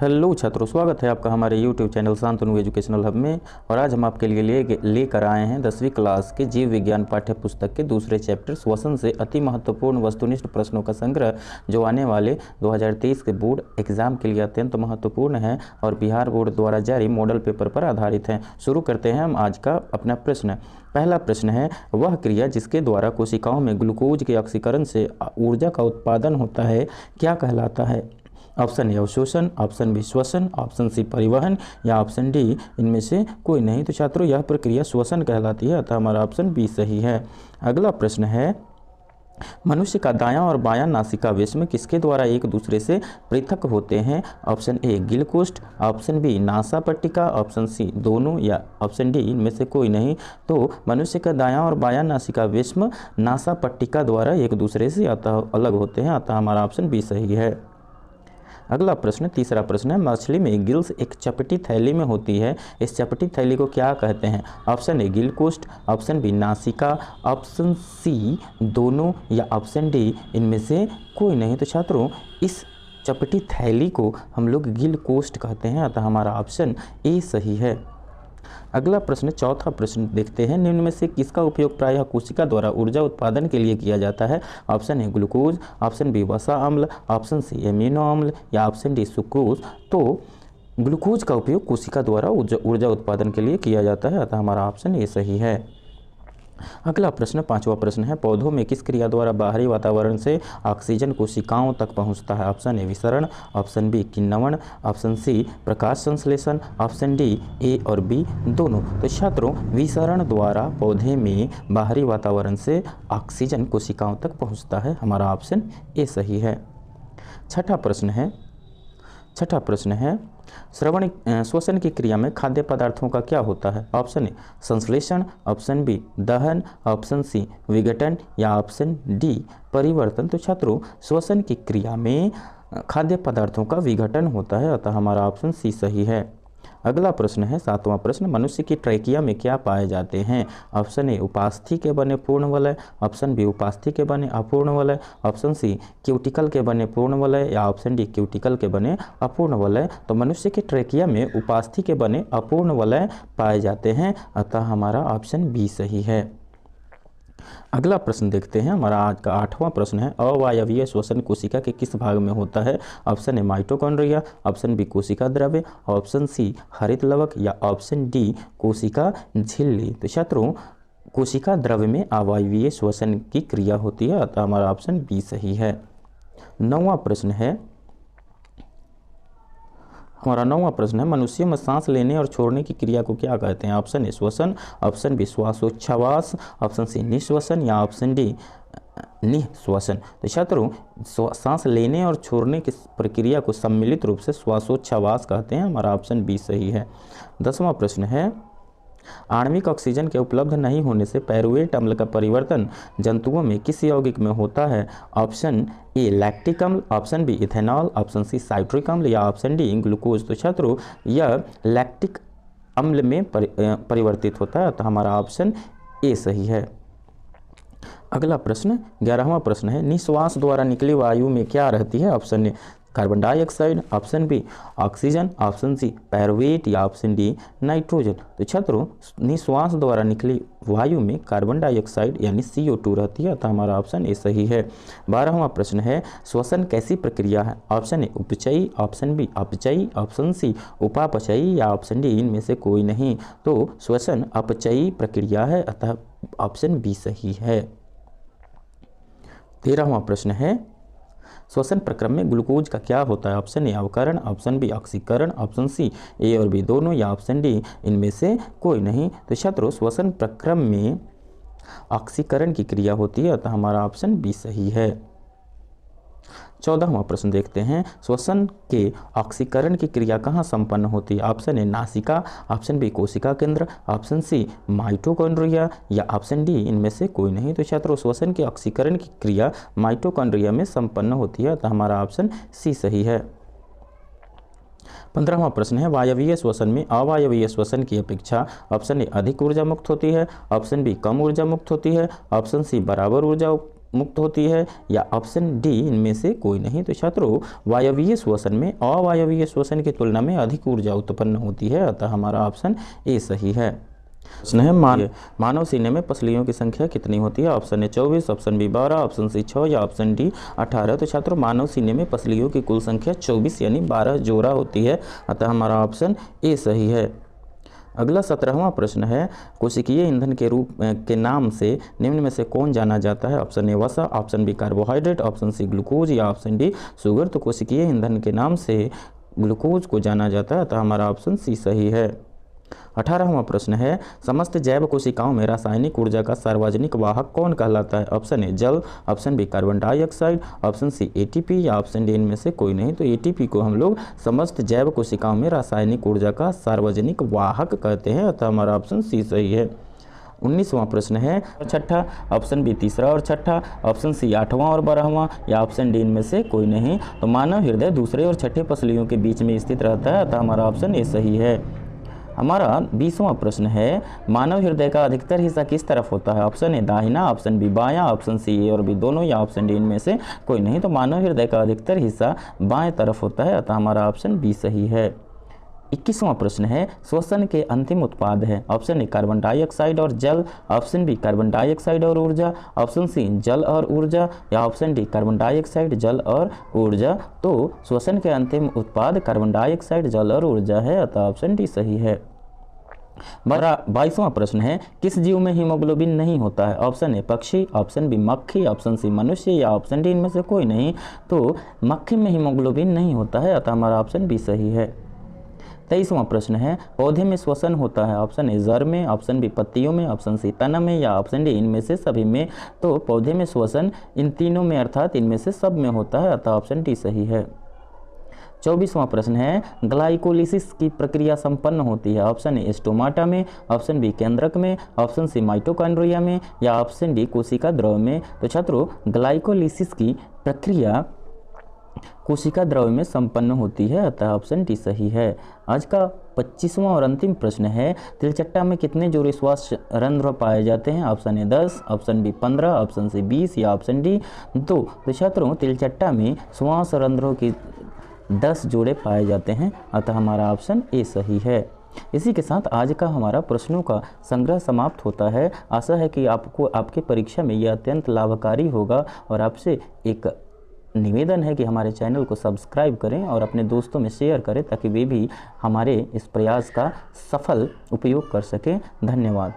Hello छात्रों, स्वागत है आपका हमारे YouTube channel Shantanu educational hub में। और आज हम आपके लिए लेकर आए हैं 10वीं क्लास के जीव विज्ञान पाठ्य पुस्तक के दूसरे चैप्टर श्वसन से अति महत्वपूर्ण वस्तुनिष्ठ प्रश्नों का संग्रह, जो आने वाले 2023 के बोर्ड एग्जाम के लिए अत्यंत महत्वपूर्ण है और बिहार बोर्ड द्वारा जारी मॉडल पेपर पर आधारित है। शुरू करते हैं हम आज का अपना प्रश्न। पहला प्रश्न है, वह क्रिया जिसके द्वारा कोशिकाओं में ग्लूकोज के ऑक्सीकरण से ऊर्जा का उत्पादन होता है क्या कहलाता है? ऑप्शन ए अवशोषण, ऑप्शन बी श्वसन, ऑप्शन सी परिवहन या ऑप्शन डी इनमें से कोई नहीं। तो छात्रों, यह प्रक्रिया श्वसन कहलाती है, अतः हमारा ऑप्शन बी सही है। अगला प्रश्न है, मनुष्य का दायां और बायां नासिका वेश्म किसके द्वारा एक दूसरे से पृथक होते हैं? ऑप्शन ए गिलकोष्ठ, ऑप्शन बी नासा पट्टिका, ऑप्शन सी दोनों या ऑप्शन डी इनमें से कोई नहीं। तो मनुष्य का दायां और बायां नासिका वेश्म नासा पट्टिका द्वारा एक दूसरे से अलग होते हैं, अतः हमारा ऑप्शन बी सही है। अगला प्रश्न, तीसरा प्रश्न है, मछली में गिल्स एक चपटी थैली में होती है, इस चपटी थैली को क्या कहते हैं? ऑप्शन ए गिलकोष्ठ, ऑप्शन बी नासिका, ऑप्शन सी दोनों या ऑप्शन डी इनमें से कोई नहीं। तो छात्रों, इस चपटी थैली को हम लोग गिलकोष्ठ कहते हैं, अतः हमारा ऑप्शन ए सही है। अगला प्रश्न, चौथा प्रश्न देखते हैं, निम्न में से किसका उपयोग प्रायः कोशिका द्वारा ऊर्जा उत्पादन के लिए किया जाता है? Option A glucose, option B वसा अम्ल, ऑप्शन सी एमिनो अम्ल या ऑप्शन डी सुक्रोज। तो ग्लूकोज का उपयोग कोशिका द्वारा ऊर्जा उत्पादन के लिए किया जाता है, अतः हमारा ऑप्शन ए सही है। अगला प्रश्न, पांचवा प्रश्न है, पौधों में किस क्रिया द्वारा बाहरी वातावरण से ऑक्सीजन कोशिकाओं तक पहुंचता है? ऑप्शन ए विसरण, ऑप्शन बी किण्वन, ऑप्शन सी प्रकाश संश्लेषण, ऑप्शन डी ए और बी दोनों। तो छात्रों, विसरण द्वारा पौधे में बाहरी वातावरण से ऑक्सीजन कोशिकाओं तक पहुंचता है, हमारा ऑप्शन ए सही है। छठा प्रश्न है, श्वसन की क्रिया में खाद्य पदार्थों का क्या होता है? ऑप्शन ए संश्लेषण, ऑप्शन बी दहन, ऑप्शन सी विघटन या ऑप्शन डी परिवर्तन। तो छात्रों, श्वसन की क्रिया में खाद्य पदार्थों का विघटन होता है, अतः हमारा ऑप्शन सी सही है। अगला प्रश्न है, सातवां प्रश्न, मनुष्य की ट्रैकिया में क्या पाए जाते हैं? ऑप्शन ए उपास्थि के बने पूर्ण वलय, ऑप्शन बी उपास्थि के बने अपूर्ण वलय, ऑप्शन सी क्यूटिकल के बने पूर्ण वलय या ऑप्शन डी क्यूटिकल के बने अपूर्ण वलय। तो मनुष्य के ट्रैकिया में उपास्थि के बने अपूर्ण वलय पाए जाते हैं, अतः हमारा ऑप्शन बी सही है। अगला प्रश्न देखते हैं, हमारा आज का आठवां प्रश्न है, अवायवीय श्वसन कोशिका के किस भाग में होता है? Option A mitochondria, option B कोशिका द्रव्य, ऑप्शन सी हरित लवक या ऑप्शन डी कोशिका झिल्ली। तो छात्रों, कोशिका द्रव्य में अवायवीय श्वसन की क्रिया होती है, अतः हमारा ऑप्शन बी सही है। हमारा नौवां प्रश्न है, मनुष्य में सांस लेने और छोड़ने की क्रिया को क्या कहते हैं? ऑप्शन ए श्वसन, ऑप्शन बी श्वासोच्छ्वास, ऑप्शन सी निश्वसन या ऑप्शन डी निःश्वसन। तो छात्रों, सांस लेने और छोड़ने की प्रक्रिया को सम्मिलित रूप से श्वासोच्छ्वास कहते हैं, हमारा ऑप्शन बी सही है। 10वां प्रश्न है, आणविक ऑक्सीजन के उपलब्ध नहीं होने से पायरुवेट अम्ल का परिवर्तन जंतुओं में किस यौगिक में होता है? ऑप्शन ए लैक्टिक अम्ल, option B ethanol, option C citric अम्ल या ऑप्शन डी ग्लूकोज। तो छात्रों, यह लैक्टिक अम्ल में परिवर्तित होता है, तो हमारा ऑप्शन ए सही है। अगला प्रश्न, 11वां प्रश्न है, निश्वास द्वारा निकली वायु में क्या रहती है? Option A carbon dioxide, option B oxygen, option C pyruvate या ऑप्शन डी नाइट्रोजन। तो छात्रों, निश्वास द्वारा निकली वायु में कार्बन डाइऑक्साइड यानी CO2 रहती है, अतः हमारा ऑप्शन ए सही है। 12वां प्रश्न है, श्वसन कैसी प्रक्रिया है? ऑप्शन ए उपचयी, ऑप्शन बी अपचयी, ऑप्शन सी उपापचयी या ऑप्शन डी इनमें से कोई नहीं। तो श्वसन अपचयी प्रक्रिया है, अतः ऑप्शन बी सही है। 13वां प्रश्न है, श्वसन प्रक्रम में ग्लूकोज का क्या होता है? ऑप्शन ए अवकरण, ऑप्शन बी ऑक्सीकरण, ऑप्शन सी ए और बी दोनों या ऑप्शन डी इनमें से कोई नहीं। तो छात्रों, श्वसन प्रक्रम में ऑक्सीकरण की क्रिया होती है, अतः हमारा ऑप्शन बी सही है। 14वां प्रश्न देखते हैं, श्वसन के ऑक्सीकरण की क्रिया कहाँ संपन्न होती है? ऑप्शन ए नासिका, ऑप्शन बी कोशिका केंद्र, ऑप्शन सी माइटोकॉन्ड्रिया या ऑप्शन डी इनमें से कोई नहीं। तो छात्रों, श्वसन के ऑक्सीकरण की क्रिया माइटोकॉन्ड्रिया में संपन्न होती है, तो हमारा ऑप्शन सी सही है। 15वां प्रश्न है, वायवीय श्वसन में अवायवीय श्वसन की अपेक्षा ऑप्शन ए अधिक ऊर्जा मुक्त होती है, ऑप्शन बी कम ऊर्जा मुक्त होती है, ऑप्शन सी बराबर ऊर्जा मुक्त होती है, या ऑप्शन डी इनमें से कोई नहीं। तो छात्रों वायवीय श्वसन में अवायवीय श्वसन की तुलना में अधिक ऊर्जा उत्पन्न होती है, अतः हमारा ऑप्शन ए सही है। प्रश्न है मानव सीने में पसलियों की संख्या कितनी होती है? Option A 24, option B 12, option C 6 या ऑप्शन डी 18। तो छात्रों मानव सीने में पसलियों की कुल संख्या 24 यानी 12 जोड़ा होती है, अतः हमारा ऑप्शन ए सही है। अगला 17वां प्रश्न है कोशिकीय ईंधन के रूप के नाम से निम्न में से कौन जाना जाता है? ऑप्शन ए वसा, option B carbohydrate, option C glucose या ऑप्शन डी शुगर। तो कोशिकीय ईंधन के नाम से ग्लूकोज को जाना जाता है, अतः हमारा ऑप्शन सी सही है। 18वां प्रश्न है समस्त जैव कोशिकाओं में रासायनिक ऊर्जा का सार्वजनिक वाहक कौन कहलाता है? ऑप्शन ए जल, option B carbon dioxide, option C ATP या ऑप्शन डी इनमें से कोई नहीं। तो एटीपी को हम लोग समस्त जैव कोशिकाओं में रासायनिक ऊर्जा का सार्वजनिक वाहक कहते हैं, अतः हमारा ऑप्शन सी सही है। 19वां प्रश्न है छठा, ऑप्शन बी तीसरा और छठा, ऑप्शन सी 8वां और 12वां या ऑप्शन डी इनमें से कोई नहीं। तो मानव हृदय दूसरे और छठे पसलियों के बीच में स्थित रहता है, अतः हमारा ऑप्शन ए सही है। हमारा 20वां प्रश्न है मानव हृदय का अधिकतर हिस्सा किस तरफ होता है? ऑप्शन ए दाहिना, ऑप्शन बी बायां, ऑप्शन सी ए और बी दोनों या ऑप्शन डी इनमें से कोई नहीं। तो मानव हृदय का अधिकतर हिस्सा बाएं तरफ होता है, अतः हमारा ऑप्शन बी सही है। 21वां प्रश्न है श्वसन के अंतिम उत्पाद है? ऑप्शन ए कार्बन डाइऑक्साइड और जल, ऑप्शन बी कार्बन डाइऑक्साइड और ऊर्जा, ऑप्शन सी जल और ऊर्जा या ऑप्शन डी कार्बन डाइऑक्साइड जल और ऊर्जा। तो श्वसन के अंतिम उत्पाद कार्बन डाइऑक्साइड जल और ऊर्जा है, अतः ऑप्शन डी सही है। 22वां प्रश्न है किस जीव में हीमोग्लोबिन नहीं होता है? ऑप्शन ए पक्षी, ऑप्शन बी मक्खी, ऑप्शन सी मनुष्य या ऑप्शन डी इनमें से कोई नहीं। तो मक्खी में हीमोग्लोबिन नहीं होता है, अतः हमारा ऑप्शन बी सही है। 23वां प्रश्न है पौधे में श्वसन होता है? ऑप्शन ए जड़ में, ऑप्शन बी पत्तियों में, ऑप्शन सी तना में या ऑप्शन डी इनमें से सभी में। तो पौधे में श्वसन इन तीनों में अर्थात इनमें से सब में होता है, अतः ऑप्शन डी सही है। 24वां प्रश्न है ग्लाइकोलिसिस की प्रक्रिया संपन्न होती है? ऑप्शन ए स्टोमाटा में, ऑप्शन बी केंद्रक में, ऑप्शन सी माइटोकॉन्ड्रिया में या ऑप्शन डी कोशिका द्रव में। तो छात्रों ग्लाइकोलिसिस की प्रक्रिया कोशिका द्रव में संपन्न होती है, अतः ऑप्शन डी सही है। आज का 25वां और अंतिम प्रश्न है तिलचट्टा में कितने जोड़े श्वास रंध्र पाए जाते हैं? Option A 10, option B 15, option C 20 या ऑप्शन डी 2। तो छात्रों तिलचट्टा में श्वास रंध्रों की 10 जोड़े पाए जाते हैं, अतः हमारा ऑप्शन ए सही है। इसी के साथ आज का हमारा प्रश्नों का संग्रह समाप्त होता है। आशा है कि आपको आपके परीक्षा में यह अत्यंत लाभकारी होगा और आपसे एक निवेदन है कि हमारे चैनल को सब्सक्राइब करें और अपने दोस्तों में शेयर करें ताकि वे भी हमारे इस प्रयास का सफल उपयोग कर सकें। धन्यवाद।